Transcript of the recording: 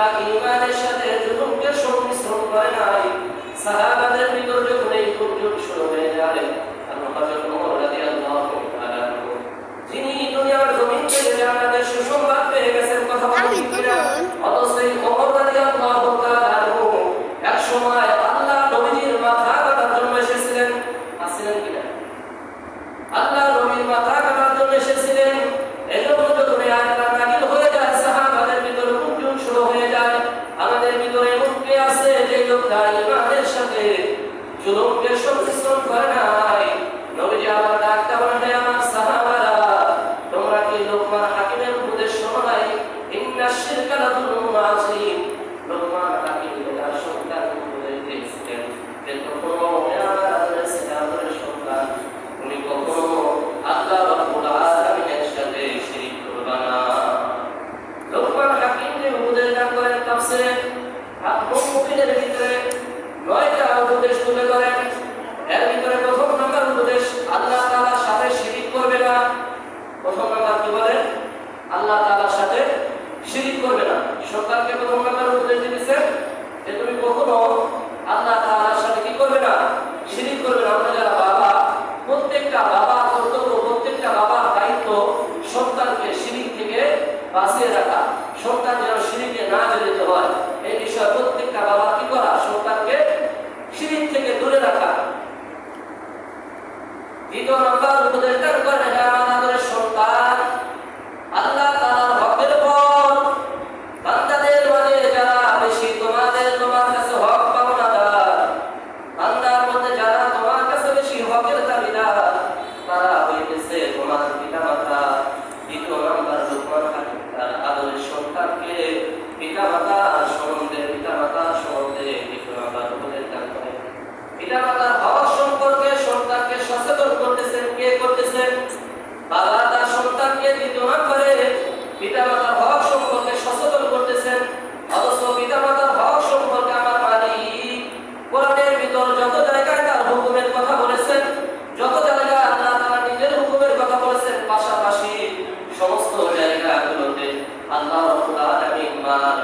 তারা ঈমানের সাথে জুলুমকে সংমিশ্রণ করে নাই। সাহাবাদের ভিতর যখন এই দুর্যোগ শুরু হয়ে যায়, হযরত ওমর রাদিয়াল্লাহু তাআলা আনহু, যিনি দুনিয়ার জমিন থেকে জান্নাতের সুসংবাদ পেয়ে গেছেন, কথা বলেন কিনা? অথচ এই ওমর রাদিয়াল্লাহু তাআলা আনহু এক সময় আল্লাহ নবীর মাথা কাটার জন্য এসেছিলেন, আসছিলেন কিনা? আল্লাহ নবীর মাথা কাটার জন্য এসেছিলেন। এজন্য যখন এই আয়াতটা নাযিল হয়ে যায়, সাহাবাদের ভিতরে দুর্যোগ শুরু হয়ে যায়। আমাদের ভিতরে এমন কে আছে যে লোকটা ঈমানের সাথে জুলুমকে সংমিশ্রণ করে নাই? নবীজি আবার ডাকতে বলেন, হে আমার সাহাবারা, তোমরা কি লোকমান হাকিমের উপদেশ শোনো নাই? ইন্নাশ শিরকা লাযুলমুন আযীম। লোকমান হাকিম তার সন্তানকে উপদেশ দিয়েছিলেন যে কখনো আমার ছেলের সন্তান, তুমি কখনো আল্লাহ রাব্বুল আলামিনের সাথে শিরক করবে না। লোকমান হাকিম যে উপদেশ দান করেন তাফসীরে মুফাসসিরের ভিতরে 9টা উপদেশ তুলে ধরেন। এর ভিতরে প্রথম নাম্বার উপদেশ, আল্লাহ তাআলার সাথে শিরক করবে না। প্রথম নাম্বার কি বলেন? আল্লাহ তাআলার সাথে শিরক করবে না। সন্তানকে প্রথম নাম্বার উপদেশ দিয়েছেন যে তুমি কখনো আল্লাহ তাআলার সাথে কি করবে না? শিরক করবে না। আমরা যারা বাবা, প্রত্যেকটা বাবার কর্তব্য, প্রত্যেকটা বাবার দায়িত্ব সন্তানকে শিরক থেকে বাঁচিয়ে রাখা, সন্তান যেন শিরকে না জড়িত হয় এই বিষয়ে প্রত্যেকটা বাবা কি করা? সন্তানকে শিরক থেকে দূরে রাখা। দ্বিতীয় নাম্বার উপদেশ দান করেন, হে আমাদের সন্তান, আল্লাহ তাআলার হকের পর বান্দাদের মাঝে যারা বেশি তোমার কাছে হক পাওনাদার, বান্দার মধ্যে যারা তোমার কাছে বেশি হকের দাবিদার, তারা হইতেছে তোমার পিতামাতা। দ্বিতীয় নাম্বার, লোকমান হাকিম তার আদরের সন্তানকে পিতামাতার সম্বন্ধে দ্বিতীয় নাম্বার উপদেশ দান করেন। পিতামাতার হক সম্পর্কে সন্তানকে সচেতন করতেছেন কে? করতেছেন বাবা তার সন্তানকে। দ্বিতীয় নম্বরে পিতামাতার হক সম্পর্কে সচেতন করতেছেন। অথচ পিতামাতার হক সম্পর্কে আমার মালিক কোরআনের ভিতর যত জায়গায় তার হুকুমের কথা বলেছেন, যত জায়গায় আল্লাহ তাআলা নিজের হুকুমের কথা বলেছেন, পাশাপাশি সমস্ত জায়গাগুলোতে আল্লাহ রাব্বুল আলামিন মার